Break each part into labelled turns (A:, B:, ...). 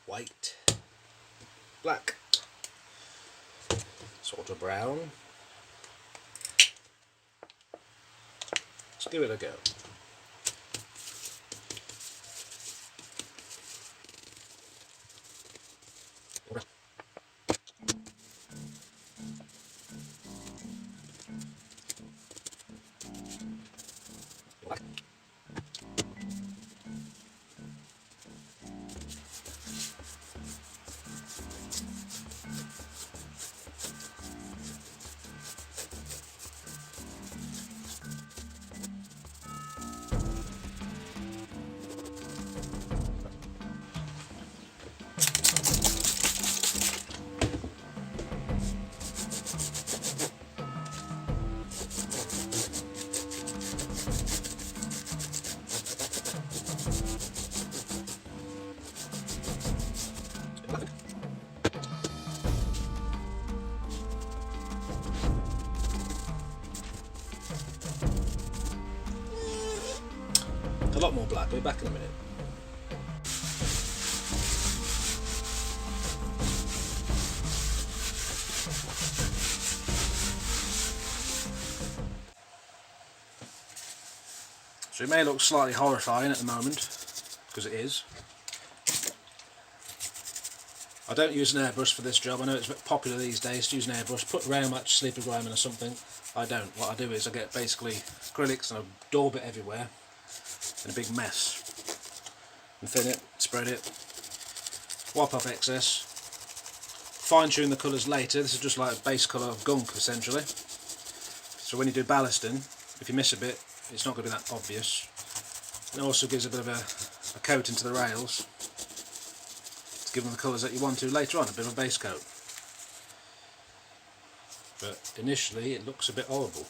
A: white, black, sort of brown. Let's give it a go. A lot more black, we'll be back in a minute. So it may look slightly horrifying at the moment, because it is. I don't use an airbrush for this job. I know it's popular these days to use an airbrush, put around much sleepy grime in or something. I don't. What I do is I get basically acrylics and I daub it everywhere in a big mess. And thin it, spread it, wipe off excess, fine tune the colours later. This is just like a base colour of gunk essentially. So when you do ballasting, if you miss a bit, it's not going to be that obvious. It also gives a bit of a coat into the rails to give them the colours that you want to later on, a bit of a base coat. But initially it looks a bit horrible.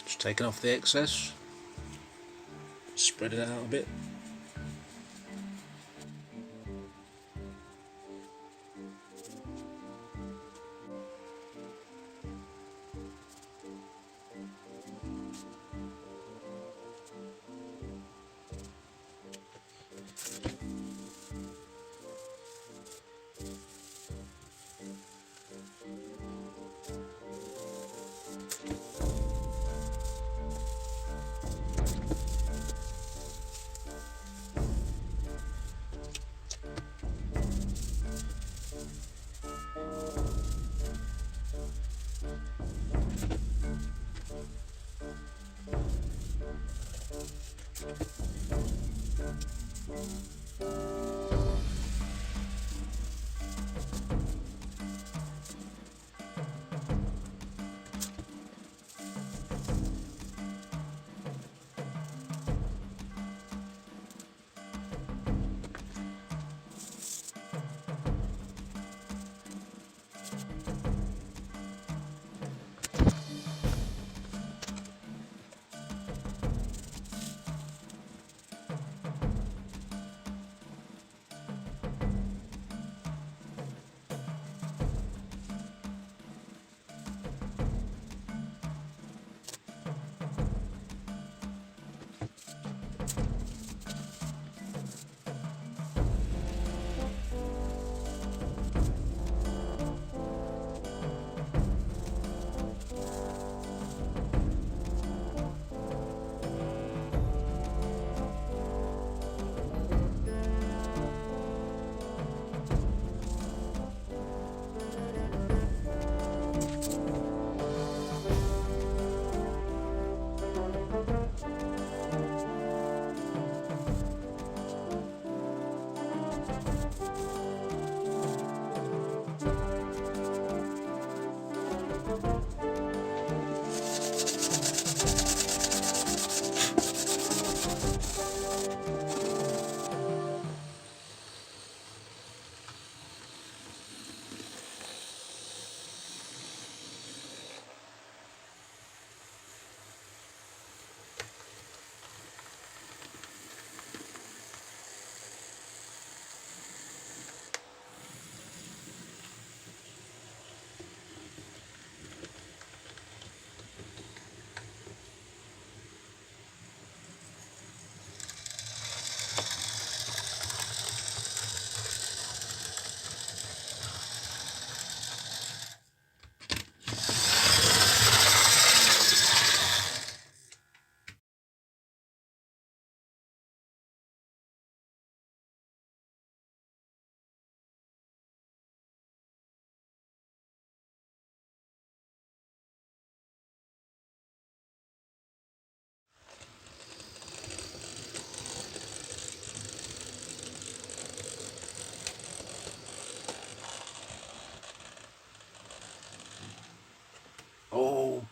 A: Just taking off the excess, spread it out a bit.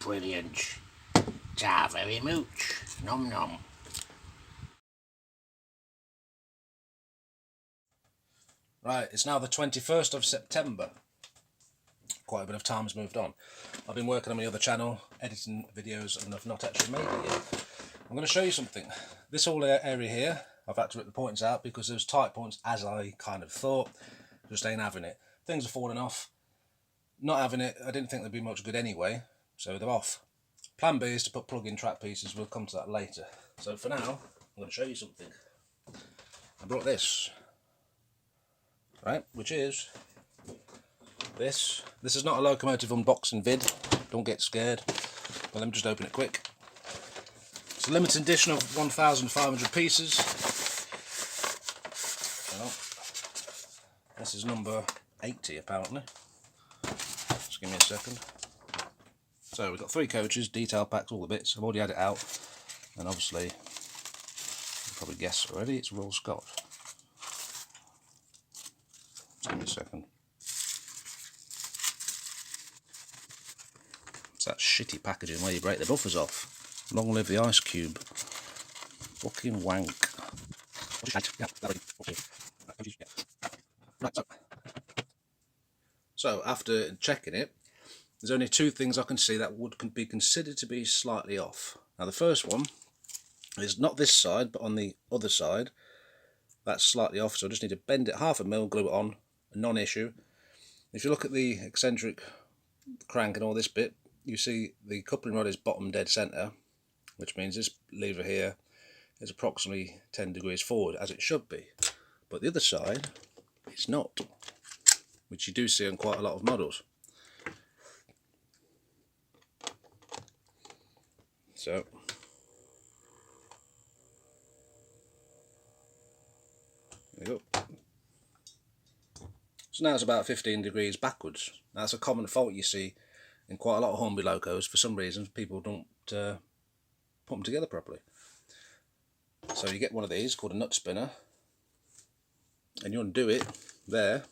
B: brilliant. Ta very much. Nom nom.
A: Right, it's now the 21st of September. Quite a bit of time's moved on. I've been working on my other channel, editing videos, and I've not actually made it yet. I'm going to show you something. This whole area here, I've had to rip the points out because there's tight points as I kind of thought. Just ain't having it. Things are falling off. Not having it, I didn't think they'd be much good anyway, so they're off. Plan B is to put plug-in track pieces, we'll come to that later. So for now, I'm going to show you something. I brought this. Right, which is this. This is not a locomotive unboxing vid, don't get scared. But let me just open it quick. It's a limited edition of 1,500 pieces. Well, this is number 80 apparently. Just give me a second. So we've got 3 coaches, detail packs, all the bits. I've already had it out, and obviously, you probably guessed already, it's Royal Scot. Just give me a second. It's that shitty packaging where you break the buffers off. Long live the ice cube. Fucking wank. So after checking it, there's only 2 things I can see that would be considered to be slightly off. Now the first one is not this side, but on the other side. That's slightly off, so I just need to bend it 1/2 mm, glue it on, a non-issue. If you look at the eccentric crank and all this bit, you see the coupling rod is bottom dead centre, which means this lever here is approximately 10 degrees forward, as it should be. But the other side is not, which you do see on quite a lot of models. So there you go. So now it's about 15 degrees backwards. Now that's a common fault you see in quite a lot of Hornby locos. For some reason people don't put them together properly. So you get one of these called a nut spinner, and you undo it there,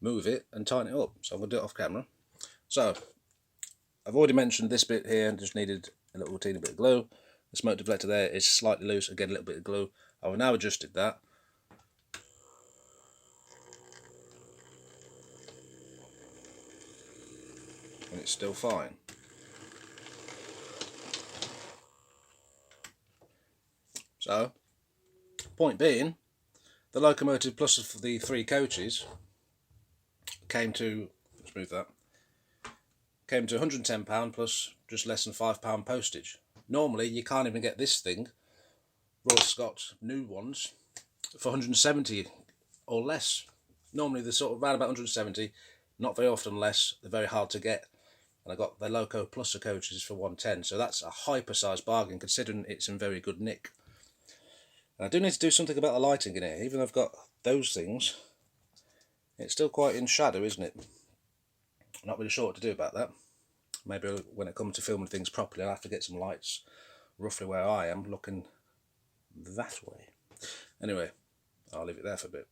A: move it and tighten it up. So I'm going to do it off camera. So I've already mentioned this bit here, just needed a little teeny bit of glue. The smoke deflector there is slightly loose, again a little bit of glue. I've now adjusted that. And it's still fine. So, point being, the locomotive plus the 3 coaches came to, let's move that, came to £110 plus just less than £5 postage. Normally you can't even get this thing, Royal Scot new ones, for 170 or less. Normally they're sort of around about 170, not very often less, they're very hard to get. And I got the Loco Plus coaches for 110, so that's a hyper-sized bargain considering it's in very good nick. And I do need to do something about the lighting in here. Even though I've got those things, it's still quite in shadow, isn't it? I'm not really sure what to do about that. Maybe when it comes to filming things properly, I'll have to get some lights roughly where I am, looking that way. Anyway, I'll leave it there for a bit.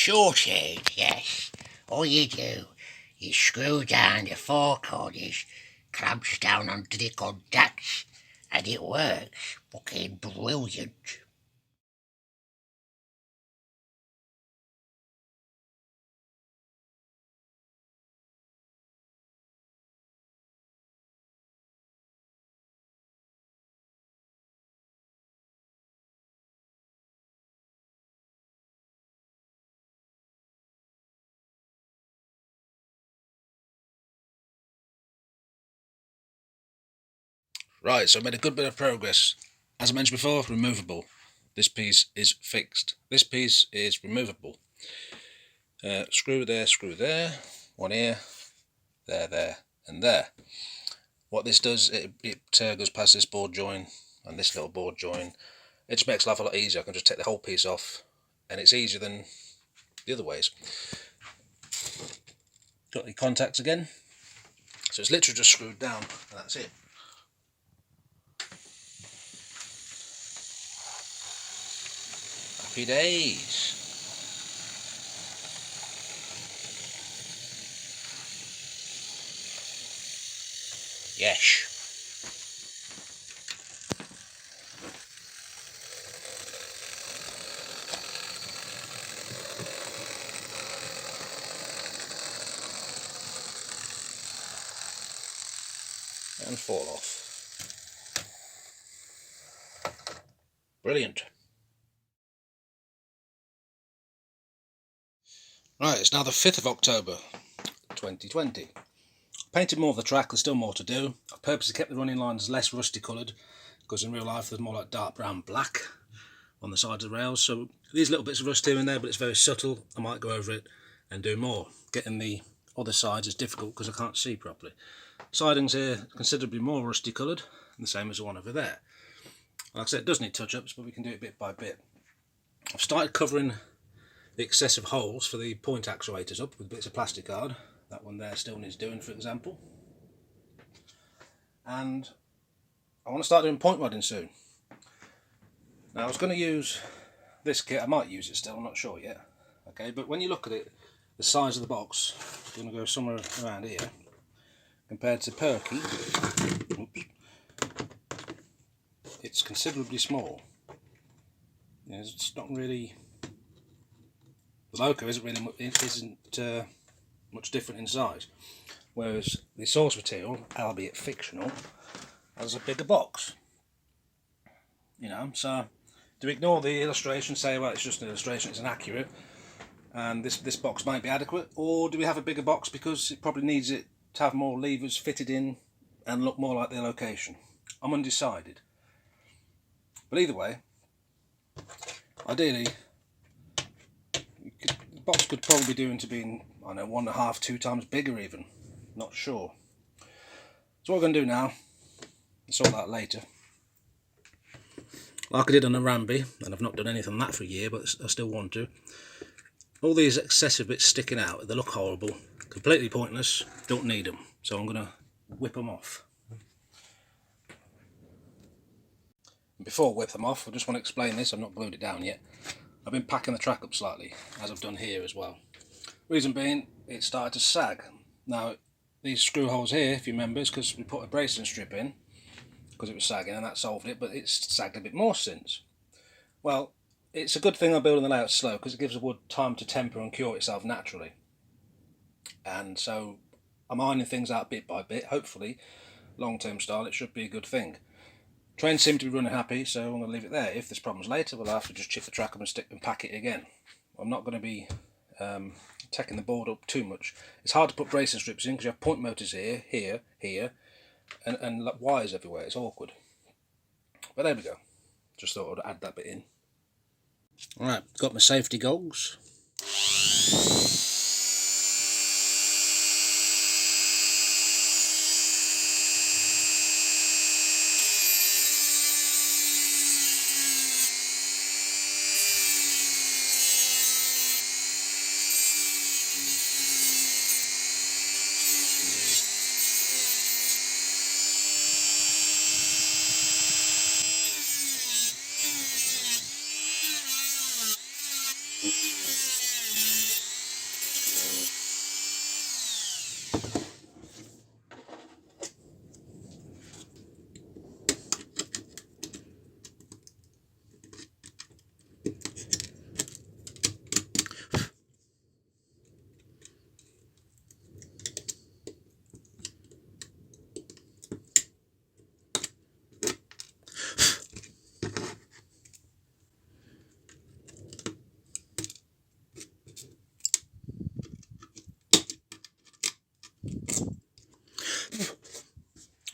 B: shortage, yes. All you do is screw down the four corners, clamps down onto the contacts, and it works fucking brilliant.
A: Right, so I made a good bit of progress. As I mentioned before, removable. This piece is fixed. This piece is removable. Screw there, one here, there, and there. What this does, it goes past this board join and this little board join. It just makes life a lot easier. I can just take the whole piece off, and it's easier than the other ways. Got the contacts again, so it's literally just screwed down, and that's it. Happy days. Yes. And fall off. Brilliant. Right, it's now the 5th of October 2020. Painted more of the track, there's still more to do. I've purposely kept the running lines less rusty coloured, because in real life there's more like dark brown black on the sides of the rails, so these little bits of rust here and there, but it's very subtle. I might go over it and do more. Getting the other sides is difficult because I can't see properly. Sidings here considerably more rusty coloured, the same as the one over there. Like I said, it does need touch-ups, but we can do it bit by bit. I've started covering the excessive holes for the point actuators up with bits of plastic card. That one there still needs doing, for example. And I want to start doing point rodding soon. Now I was going to use this kit, I might use it still, I'm not sure yet. Okay, but when you look at it, the size of the box, I'm going to go somewhere around here, compared to Perky, oops, it's considerably small. It's not really, the Loco isn't really much different in size, whereas the source material, albeit fictional, has a bigger box. You know, so to ignore the illustration, say, well, it's just an illustration, it's inaccurate, and this box might be adequate, or do we have a bigger box because it probably needs it to have more levers fitted in and look more like the location? I'm undecided. But either way, ideally, the box could probably be doing to being, I don't know, 1.5, 2 times bigger even. Not sure. So what we're going to do now, I'll sort that later. Like I did on the Ramby, and I've not done anything on that for a year, but I still want to. All these excessive bits sticking out, they look horrible, completely pointless, don't need them. So I'm going to whip them off. Before I whip them off, I just want to explain this, I've not glued it down yet. I've been packing the track up slightly, as I've done here as well. Reason being, it started to sag. Now, these screw holes here, if you remember, is because we put a bracing strip in, because it was sagging, and that solved it, but it's sagged a bit more since. Well, it's a good thing I'm building the layout slow, because it gives the wood time to temper and cure itself naturally. And so I'm ironing things out bit by bit. Hopefully, long-term style, it should be a good thing. Trains seem to be running happy, so I'm going to leave it there. If there's problems later, we'll have to just chip the track up and stick and pack it again. I'm not going to be taking the board up too much. It's hard to put bracing strips in because you have point motors here, here, and wires everywhere. It's awkward. But there we go. Just thought I'd add that bit in. Alright, got my safety goggles.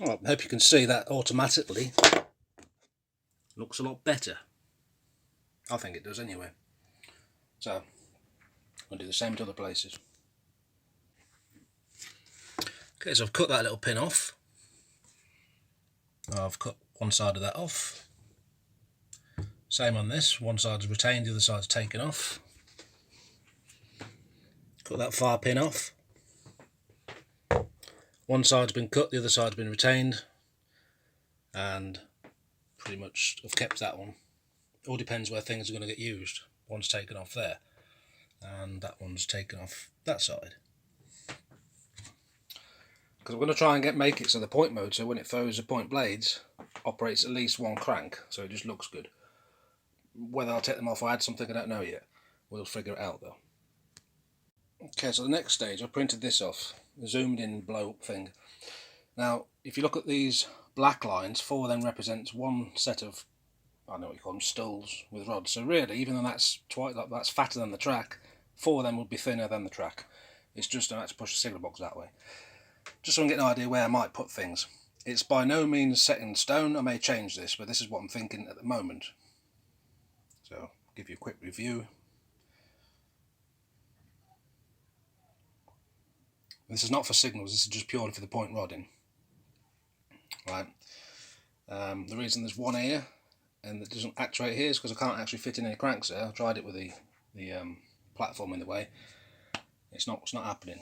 A: Well, I hope you can see that automatically looks a lot better. I think it does anyway. So I'll do the same to other places. Okay, so I've cut that little pin off. I've cut one side of that off. Same on this, one side's retained, the other side's taken off. Cut that far pin off. One side's been cut, the other side's been retained, and pretty much I've kept that one. All depends where things are going to get used. One's taken off there, and that one's taken off that side. Because I'm going to try and make it so the point motor, when it throws the point blades, operates at least one crank, so it just looks good. Whether I'll take them off or add something, I don't know yet. We'll figure it out though. Okay, so the next stage, I printed this off, the zoomed in blow up thing. Now, if you look at these black lines, 4 of them represents one set of, I don't know what you call them, stools with rods. So really, even though that's fatter than the track, 4 of them would be thinner than the track. It's just I had to push the signal box that way. Just so I can get an idea where I might put things. It's by no means set in stone. I may change this, but this is what I'm thinking at the moment. So, I'll give you a quick review. This is not for signals, this is just purely for the point rodding. Right. The reason there's one here and it doesn't actuate here is because I can't actually fit in any cranks there. I tried it with the platform in the way. It's not happening.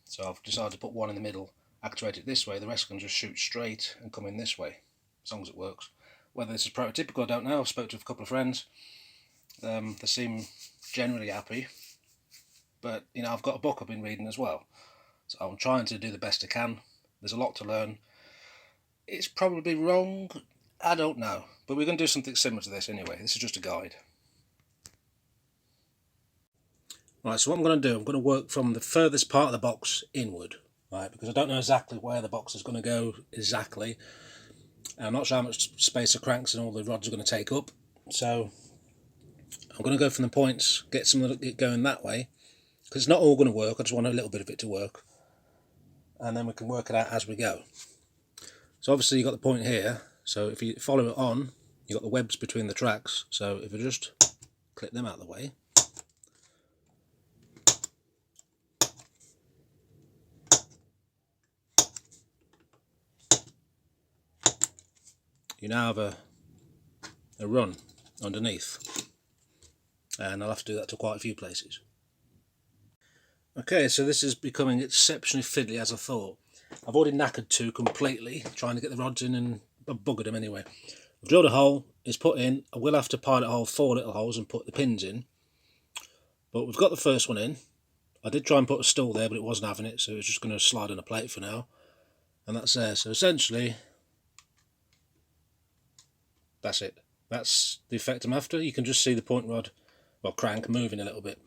A: So I've decided to put one in the middle, actuate it this way, the rest can just shoot straight and come in this way, as long as it works. Whether this is prototypical, I don't know. I've spoken to a couple of friends. They seem generally happy. But, you know, I've got a book I've been reading as well. So I'm trying to do the best I can. There's a lot to learn. It's probably wrong. I don't know. But we're going to do something similar to this anyway. This is just a guide. Right, so what I'm going to do, I'm going to work from the furthest part of the box inward. Right, because I don't know exactly where the box is going to go exactly. I'm not sure how much space the cranks and all the rods are going to take up. So I'm going to go from the points, get some of it going that way. Because it's not all going to work, I just want a little bit of it to work. And then we can work it out as we go. So obviously you've got the point here, so if you follow it on, you've got the webs between the tracks, so if I just clip them out of the way. You now have a run underneath, and I'll have to do that to quite a few places. Okay, so this is becoming exceptionally fiddly as I thought. I've already knackered 2 completely, trying to get the rods in, and I've buggered them anyway. I've drilled a hole, it's put in. I will have to pilot hole 4 little holes and put the pins in. But we've got the first one in. I did try and put a stool there, but it wasn't having it, so it's just going to slide on a plate for now. And that's there. So essentially, that's it. That's the effect I'm after. You can just see the point rod, well, crank, moving a little bit.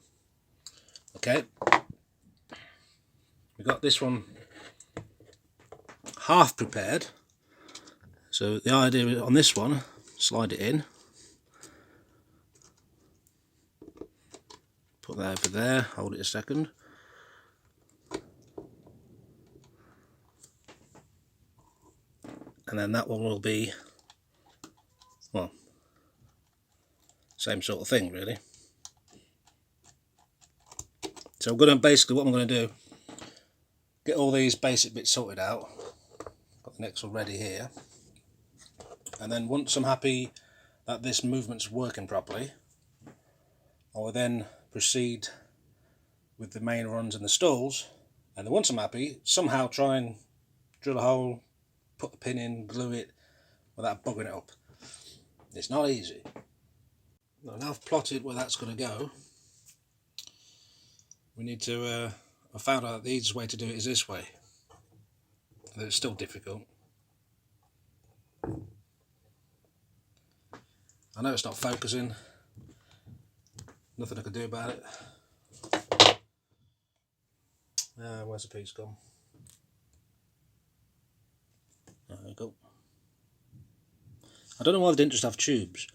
A: Okay. We've got this one half prepared. So the idea on this one, slide it in. Put that over there, hold it a second. And then that one will be, well, same sort of thing really. So I'm going to basically, what I'm going to do, get all these basic bits sorted out. Got the next one ready here. And then once I'm happy that this movement's working properly, I will then proceed with the main runs and the stalls. And then once I'm happy, somehow try and drill a hole, put the pin in, glue it, without bugging it up. It's not easy. Now I've plotted where that's going to go. We need to, I found out the easiest way to do it is this way. But it's still difficult. I know it's not focusing. Nothing I can do about it. Where's the piece gone? There we go. I don't know why they didn't just have tubes.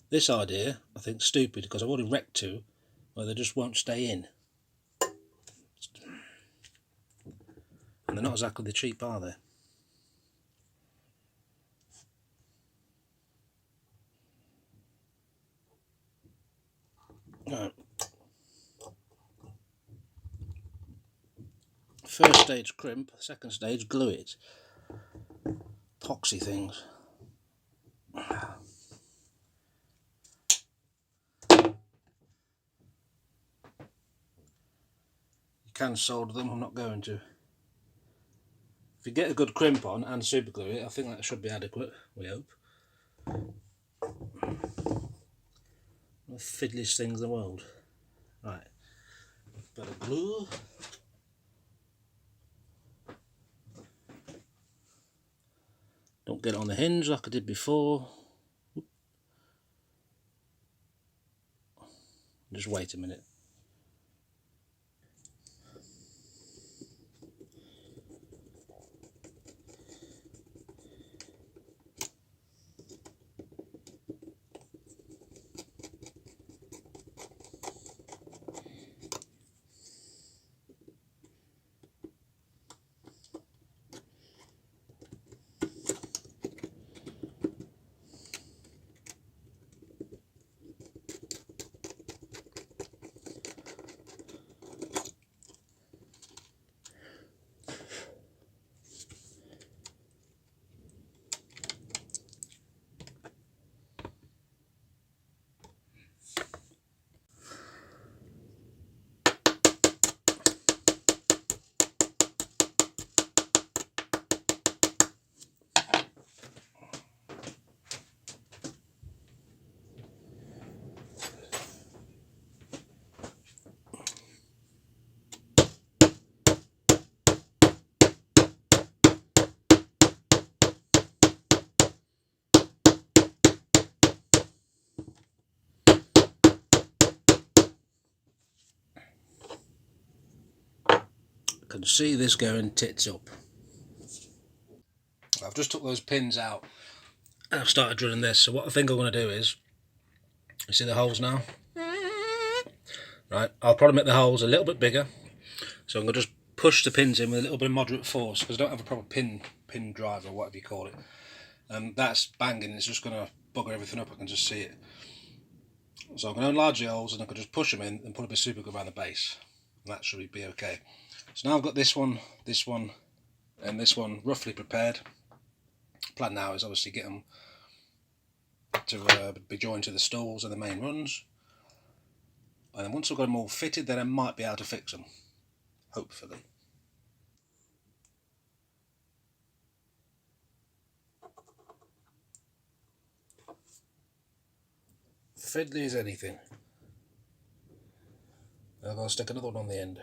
A: This idea, I think, is stupid because I've already wrecked 2 where they just won't stay in. And they're not exactly the cheap, are they? Right. First stage crimp, second stage glue it. Epoxy things. You can solder them, I'm not going to. If you get a good crimp on and super glue it, I think that should be adequate, we hope. The fiddliest things in the world. Right, bit of glue. Don't get it on the hinge like I did before. Just wait a minute. I can see this going tits up. I've just took those pins out and I've started drilling this. So what I think I'm going to do is, you see the holes now? Right, I'll probably make the holes a little bit bigger. So I'm going to just push the pins in with a little bit of moderate force because I don't have a proper pin driver, whatever you call it. And that's banging, it's just going to bugger everything up, I can just see it. So I'm going to enlarge the holes and I can just push them in and put a bit of super glue around the base. And that should be okay. So now I've got this one, and this one roughly prepared. Plan now is obviously get them to be joined to the stalls and the main runs. And then once I've got them all fitted, then I might be able to fix them. Hopefully. Fiddly as anything. I've got to stick another one on the end.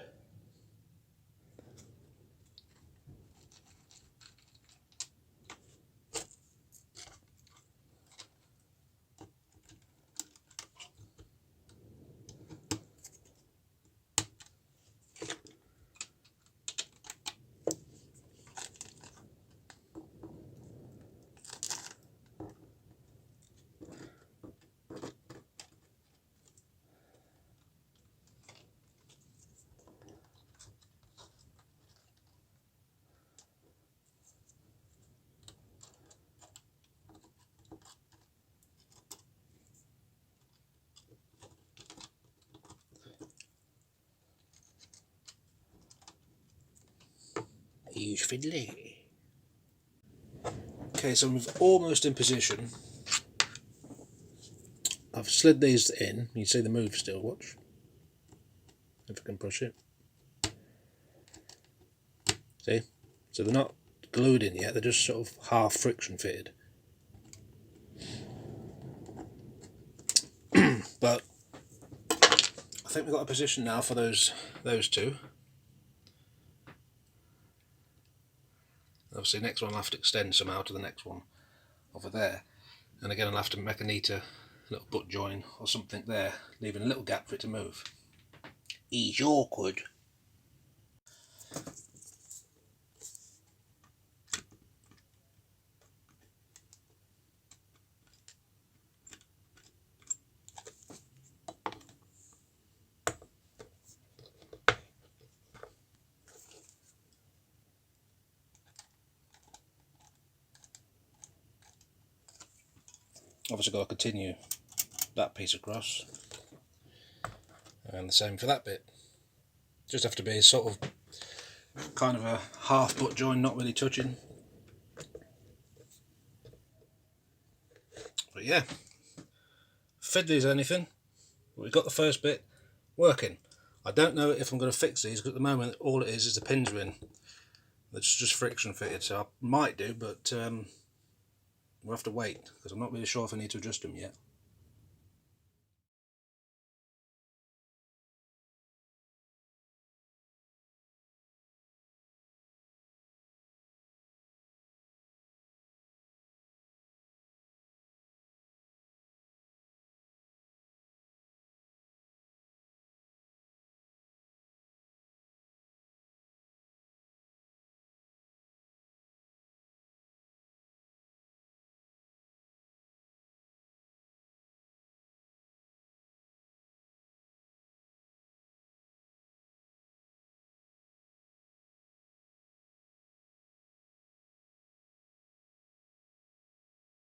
A: Huge fiddly. Okay, so I'm almost in position. I've slid these in. You can see the move still, watch. If I can push it. See? So they're not glued in yet, they're just sort of half friction fitted. But I think we've got a position now for those two. Obviously next one I'll have to extend somehow to the next one over there. And again I'll have to make a neater little butt join or something there, leaving a little gap for it to move. It's awkward. Obviously got to continue that piece across. And the same for that bit. Just have to be sort of kind of a half butt join, not really touching. But yeah, fiddly as anything. We've got the first bit working. I don't know if I'm going to fix these, because at the moment all it is the pins are in. It's just friction fitted, so I might do, but we'll have to wait, because I'm not really sure if I need to adjust them yet.